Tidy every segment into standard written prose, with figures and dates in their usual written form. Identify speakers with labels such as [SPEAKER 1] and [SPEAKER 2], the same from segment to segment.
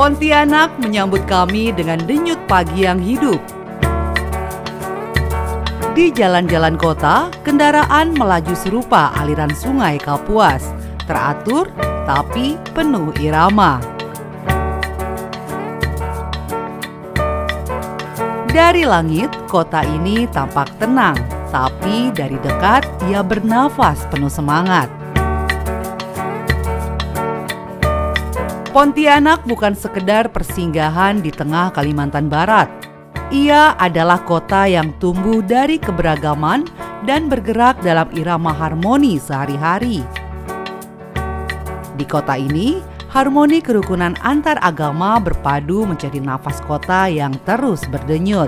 [SPEAKER 1] Pontianak menyambut kami dengan denyut pagi yang hidup. Di jalan-jalan kota, kendaraan melaju serupa aliran sungai Kapuas, teratur tapi penuh irama. Dari langit, kota ini tampak tenang, tapi dari dekat ia bernafas penuh semangat. Pontianak bukan sekedar persinggahan di tengah Kalimantan Barat. Ia adalah kota yang tumbuh dari keberagaman dan bergerak dalam irama harmoni sehari-hari. Di kota ini, harmoni kerukunan antar agama berpadu menjadi nafas kota yang terus berdenyut.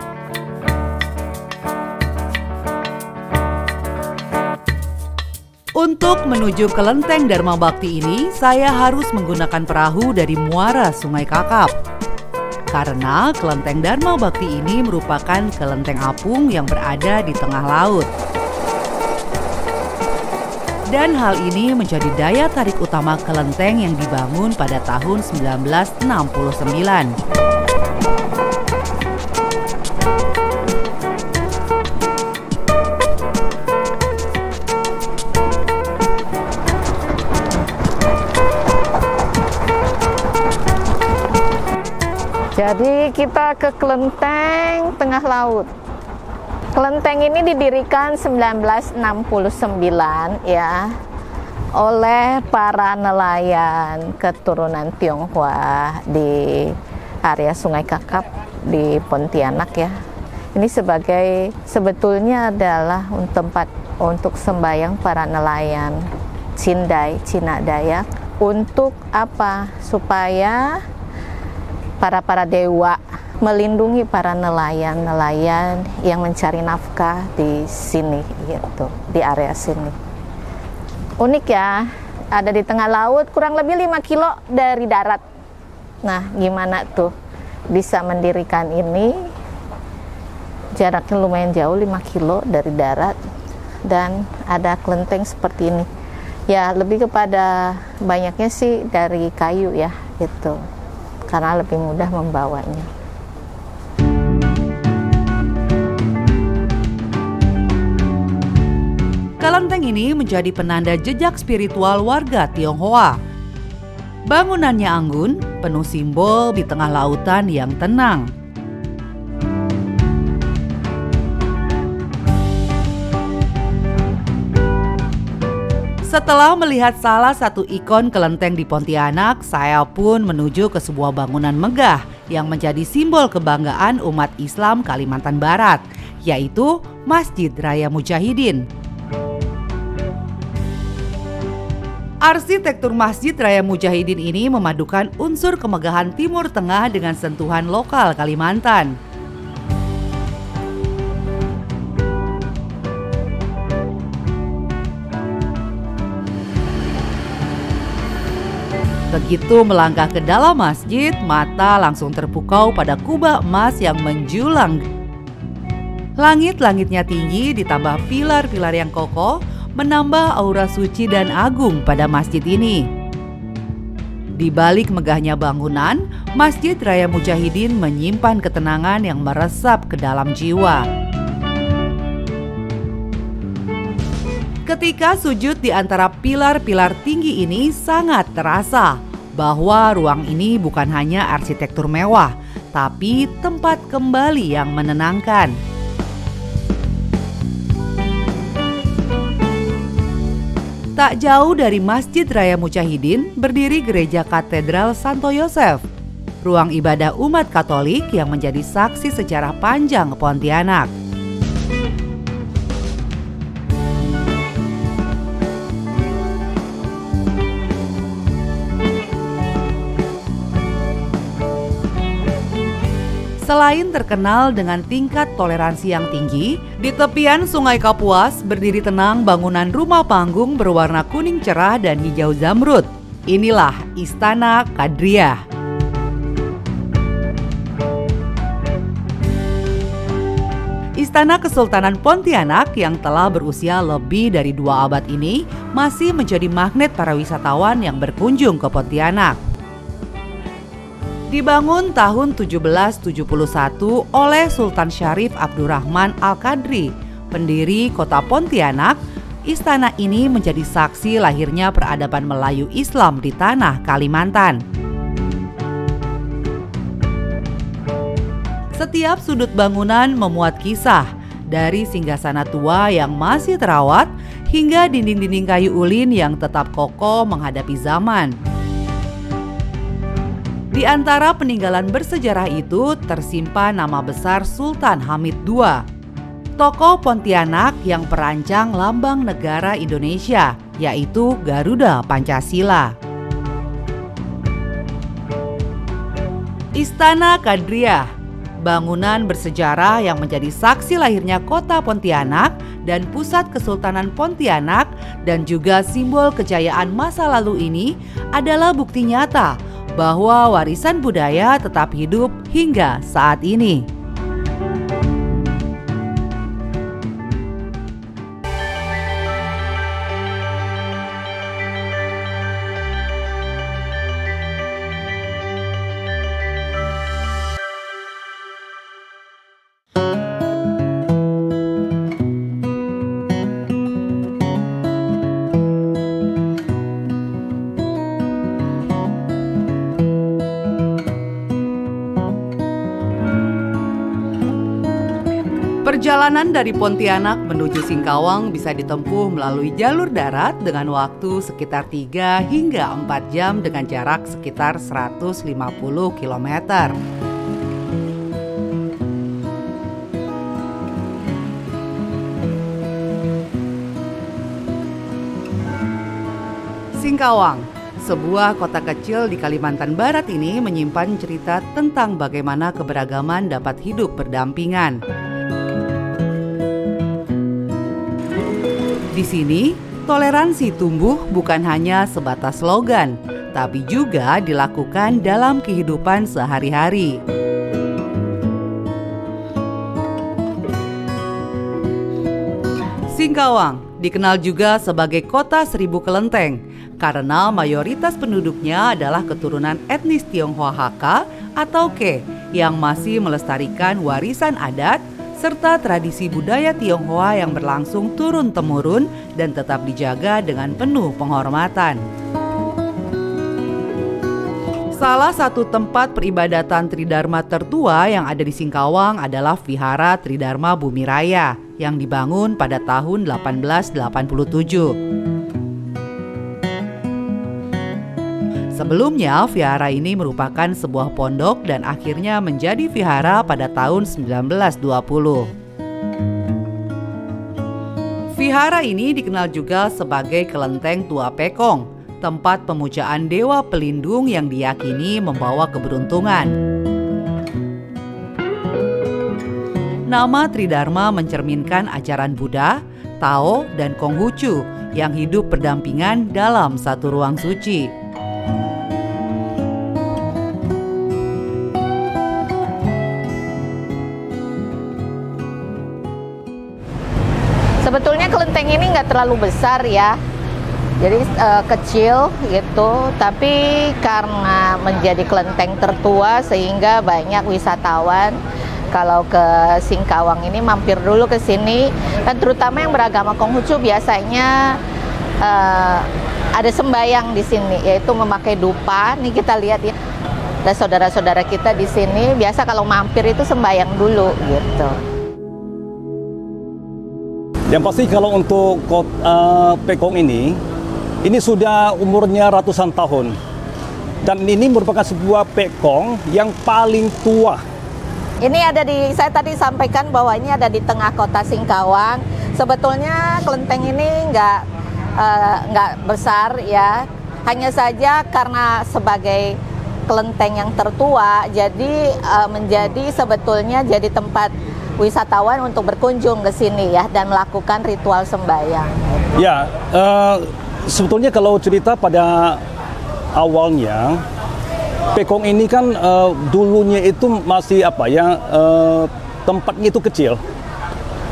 [SPEAKER 1] Untuk menuju kelenteng Dharma Bakti ini, saya harus menggunakan perahu dari muara Sungai Kakap. Karena kelenteng Dharma Bakti ini merupakan kelenteng apung yang berada di tengah laut. Dan hal ini menjadi daya tarik utama kelenteng yang dibangun pada tahun 1969.
[SPEAKER 2] Jadi kita ke kelenteng tengah laut. Kelenteng ini didirikan 1969 ya oleh para nelayan keturunan Tionghoa di area Sungai Kakap di Pontianak ya. Ini sebetulnya adalah tempat untuk sembahyang para nelayan Cindai, Cina Dayak. Untuk apa? Supaya para dewa melindungi para nelayan yang mencari nafkah di sini gitu, di area sini. Unik ya, ada di tengah laut, kurang lebih 5 kilo dari darat. Nah, gimana tuh bisa mendirikan ini? Jaraknya lumayan jauh, 5 kilo dari darat, dan ada kelenteng seperti ini. Ya, lebih kepada banyaknya sih dari kayu ya, gitu. Karena lebih mudah membawanya.
[SPEAKER 1] Kelenteng ini menjadi penanda jejak spiritual warga Tionghoa. Bangunannya anggun, penuh simbol di tengah lautan yang tenang. Setelah melihat salah satu ikon kelenteng di Pontianak, saya pun menuju ke sebuah bangunan megah yang menjadi simbol kebanggaan umat Islam Kalimantan Barat, yaitu Masjid Raya Mujahidin. Arsitektur Masjid Raya Mujahidin ini memadukan unsur kemegahan Timur Tengah dengan sentuhan lokal Kalimantan. Begitu melangkah ke dalam masjid, mata langsung terpukau pada kubah emas yang menjulang. Langit-langitnya tinggi ditambah pilar-pilar yang kokoh menambah aura suci dan agung pada masjid ini. Di balik megahnya bangunan, Masjid Raya Mujahidin menyimpan ketenangan yang meresap ke dalam jiwa. Ketika sujud di antara pilar-pilar tinggi ini sangat terasa bahwa ruang ini bukan hanya arsitektur mewah, tapi tempat kembali yang menenangkan. Tak jauh dari Masjid Raya Mujahidin berdiri Gereja Katedral Santo Yosef, ruang ibadah umat Katolik yang menjadi saksi sejarah panjang Pontianak. Selain terkenal dengan tingkat toleransi yang tinggi, di tepian Sungai Kapuas berdiri tenang bangunan rumah panggung berwarna kuning cerah dan hijau zamrud. Inilah Istana Kadriah. Istana Kesultanan Pontianak yang telah berusia lebih dari 2 abad ini masih menjadi magnet para wisatawan yang berkunjung ke Pontianak. Dibangun tahun 1771 oleh Sultan Syarif Abdurrahman Al-Qadri, pendiri kota Pontianak, istana ini menjadi saksi lahirnya peradaban Melayu Islam di tanah Kalimantan. Setiap sudut bangunan memuat kisah, dari singgasana tua yang masih terawat hingga dinding-dinding kayu ulin yang tetap kokoh menghadapi zaman. Di antara peninggalan bersejarah itu tersimpan nama besar Sultan Hamid II, tokoh Pontianak yang perancang lambang negara Indonesia, yaitu Garuda Pancasila. Istana Kadriah, bangunan bersejarah yang menjadi saksi lahirnya kota Pontianak dan pusat Kesultanan Pontianak dan juga simbol kejayaan masa lalu ini adalah bukti nyata bahwa warisan budaya tetap hidup hingga saat ini. Perjalanan dari Pontianak menuju Singkawang bisa ditempuh melalui jalur darat dengan waktu sekitar 3 hingga 4 jam dengan jarak sekitar 150 km. Singkawang, sebuah kota kecil di Kalimantan Barat ini menyimpan cerita tentang bagaimana keberagaman dapat hidup berdampingan. Di sini, toleransi tumbuh bukan hanya sebatas slogan, tapi juga dilakukan dalam kehidupan sehari-hari. Singkawang dikenal juga sebagai kota 1000 kelenteng karena mayoritas penduduknya adalah keturunan etnis Tionghoa Hakka atau Ke yang masih melestarikan warisan adat serta tradisi budaya Tionghoa yang berlangsung turun-temurun dan tetap dijaga dengan penuh penghormatan. Salah satu tempat peribadatan Tridharma tertua yang ada di Singkawang adalah Vihara Tridharma Bumi Raya yang dibangun pada tahun 1887. Sebelumnya, vihara ini merupakan sebuah pondok dan akhirnya menjadi vihara pada tahun 1920. Vihara ini dikenal juga sebagai Kelenteng Tua Pekong, tempat pemujaan dewa pelindung yang diyakini membawa keberuntungan. Nama Tridharma mencerminkan ajaran Buddha, Tao, dan Konghucu yang hidup berdampingan dalam satu ruang suci.
[SPEAKER 2] Sebetulnya kelenteng ini nggak terlalu besar ya, jadi kecil gitu. Tapi karena menjadi kelenteng tertua sehingga banyak wisatawan kalau ke Singkawang ini mampir dulu ke sini. Dan terutama yang beragama Konghucu biasanya ada sembayang di sini, yaitu memakai dupa. Nih kita lihat ya, ada saudara-saudara kita di sini. Biasa kalau mampir itu sembayang dulu gitu.
[SPEAKER 3] Yang pasti kalau untuk Pekong ini sudah umurnya ratusan tahun. Dan ini merupakan sebuah Pekong yang paling tua.
[SPEAKER 2] Ini ada saya tadi sampaikan bahwa ini ada di tengah kota Singkawang. Sebetulnya kelenteng ini nggak besar ya. Hanya saja karena sebagai kelenteng yang tertua, jadi menjadi sebetulnya jadi tempat wisatawan untuk berkunjung ke sini ya dan melakukan ritual sembahyang.
[SPEAKER 3] Ya, sebetulnya kalau cerita pada awalnya, Pekong ini kan dulunya itu masih tempatnya itu kecil.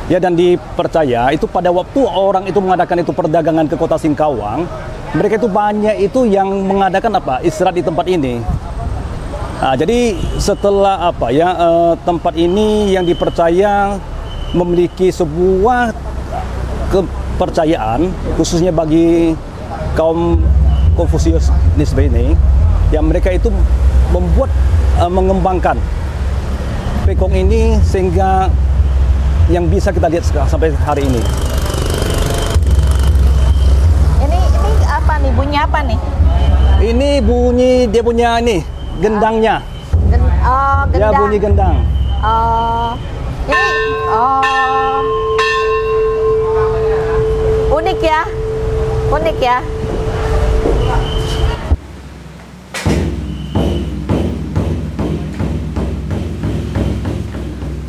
[SPEAKER 3] Ya, dan dipercaya itu pada waktu orang itu mengadakan itu perdagangan ke kota Singkawang, mereka itu banyak itu yang mengadakan istirahat di tempat ini. Jadi setelah tempat ini yang dipercaya memiliki sebuah kepercayaan khususnya bagi kaum Konfusius Nisbe ini, yang mereka itu mengembangkan Pekong ini sehingga yang bisa kita lihat sampai hari ini.
[SPEAKER 2] Ini apa nih? Bunyi apa nih?
[SPEAKER 3] Ini bunyi dia punya ini. Gendangnya.
[SPEAKER 2] Gendang.
[SPEAKER 3] Ya, bunyi gendang.
[SPEAKER 2] Ini unik ya. Unik ya.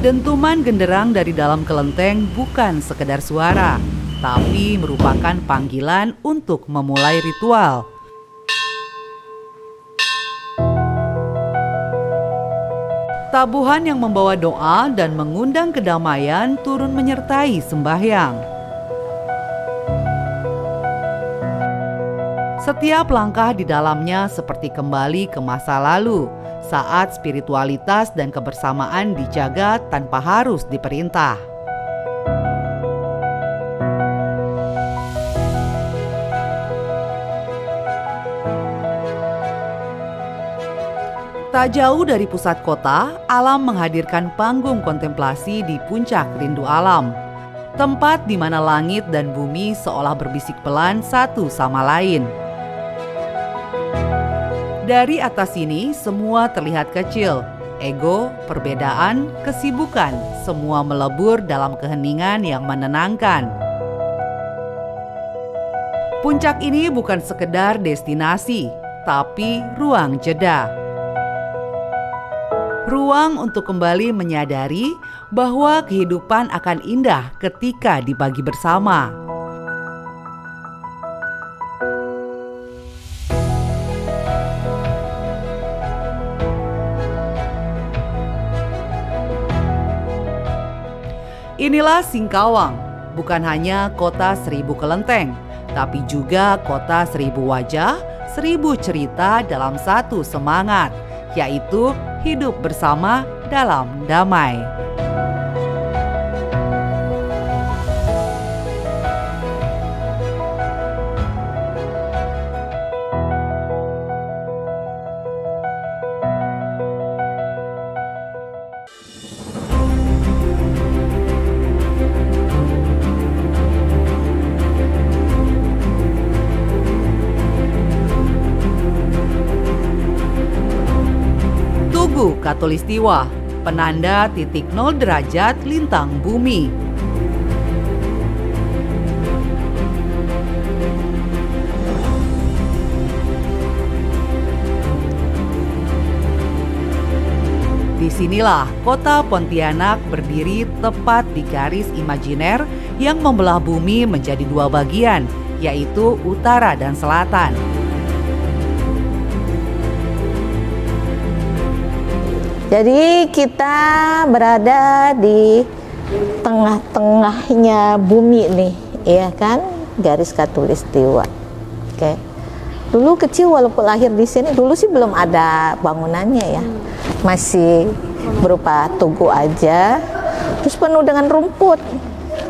[SPEAKER 1] Dentuman genderang dari dalam kelenteng bukan sekedar suara, tapi merupakan panggilan untuk memulai ritual. Tabuhan yang membawa doa dan mengundang kedamaian turun menyertai sembahyang. Setiap langkah di dalamnya seperti kembali ke masa lalu, saat spiritualitas dan kebersamaan dijaga tanpa harus diperintah. Tak jauh dari pusat kota, alam menghadirkan panggung kontemplasi di puncak rindu alam. Tempat di mana langit dan bumi seolah berbisik pelan satu sama lain. Dari atas sini, semua terlihat kecil. Ego, perbedaan, kesibukan, semua melebur dalam keheningan yang menenangkan. Puncak ini bukan sekedar destinasi, tapi ruang jeda. Ruang untuk kembali menyadari bahwa kehidupan akan indah ketika dibagi bersama. Inilah Singkawang, bukan hanya kota 1000 kelenteng, tapi juga kota 1000 wajah, 1000 cerita dalam satu semangat, yaitu hidup bersama dalam damai. Khatulistiwa, penanda titik 0 derajat lintang bumi. Disinilah kota Pontianak berdiri tepat di garis imajiner yang membelah bumi menjadi dua bagian, yaitu utara dan selatan.
[SPEAKER 2] Jadi kita berada di tengah-tengahnya bumi nih, ya kan, garis khatulistiwa. Oke. Dulu kecil walaupun lahir di sini, dulu sih belum ada bangunannya ya, masih berupa tugu aja, terus penuh dengan rumput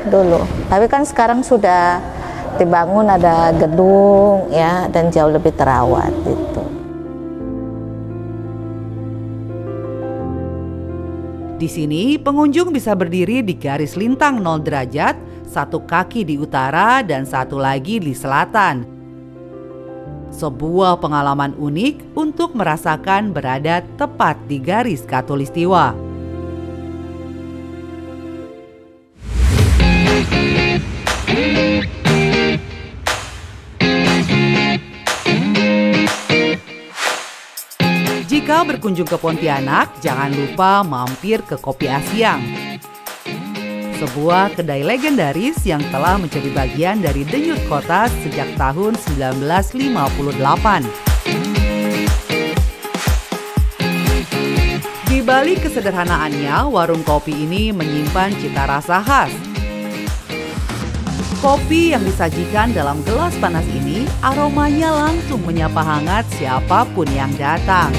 [SPEAKER 2] dulu. Tapi kan sekarang sudah dibangun, ada gedung ya, dan jauh lebih terawat gitu.
[SPEAKER 1] Di sini, pengunjung bisa berdiri di garis lintang 0 derajat, satu kaki di utara dan satu lagi di selatan. Sebuah pengalaman unik untuk merasakan berada tepat di garis khatulistiwa. Jika berkunjung ke Pontianak, jangan lupa mampir ke Kopi Asyang. Sebuah kedai legendaris yang telah menjadi bagian dari denyut kota sejak tahun 1958. Di balik kesederhanaannya, warung kopi ini menyimpan cita rasa khas. Kopi yang disajikan dalam gelas panas ini, aromanya langsung menyapa hangat siapapun yang datang.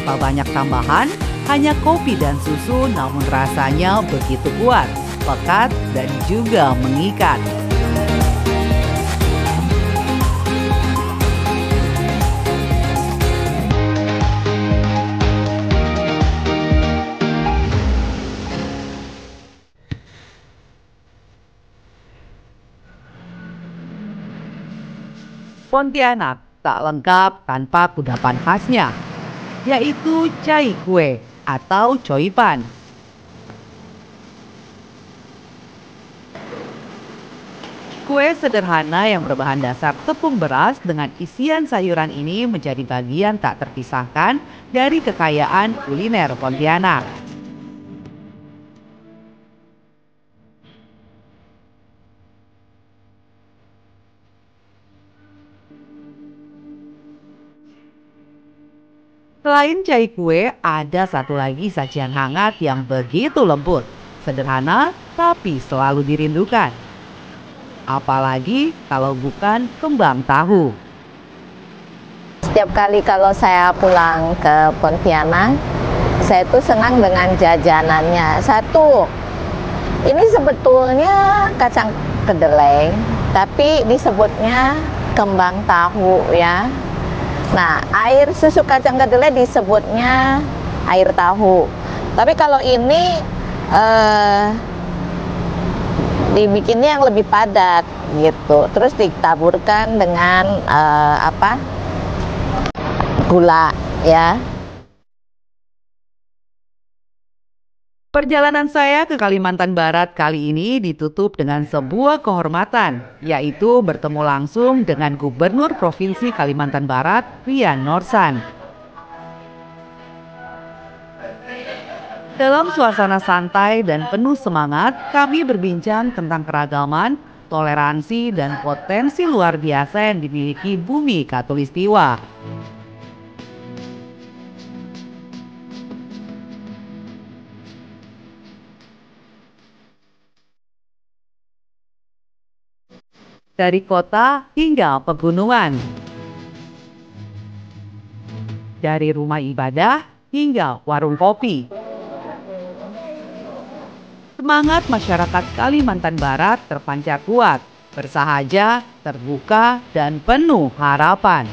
[SPEAKER 1] tanpa banyak tambahan, hanya kopi dan susu, namun rasanya begitu kuat, pekat, dan juga mengikat. Pontianak tak lengkap tanpa kudapan khasnya, yaitu cai kue atau coipan. Kue sederhana yang berbahan dasar tepung beras dengan isian sayuran ini menjadi bagian tak terpisahkan dari kekayaan kuliner Pontianak. Selain cai kue, ada satu lagi sajian hangat yang begitu lembut, sederhana tapi selalu dirindukan. Apalagi kalau bukan kembang tahu.
[SPEAKER 2] Setiap kali kalau saya pulang ke Pontianak, saya tuh senang dengan jajanannya. Satu, ini sebetulnya kacang kedelai, tapi disebutnya kembang tahu ya. Nah, air susu kacang kedelai disebutnya air tahu. Tapi kalau ini dibikinnya yang lebih padat gitu. Terus ditaburkan dengan gula ya.
[SPEAKER 1] Perjalanan saya ke Kalimantan Barat kali ini ditutup dengan sebuah kehormatan, yaitu bertemu langsung dengan Gubernur Provinsi Kalimantan Barat, Rian Norsan. Dalam suasana santai dan penuh semangat, kami berbincang tentang keragaman, toleransi, dan potensi luar biasa yang dimiliki bumi Katulistiwa. Dari kota hingga pegunungan, dari rumah ibadah hingga warung kopi. Semangat masyarakat Kalimantan Barat terpancar kuat, bersahaja, terbuka, dan penuh harapan.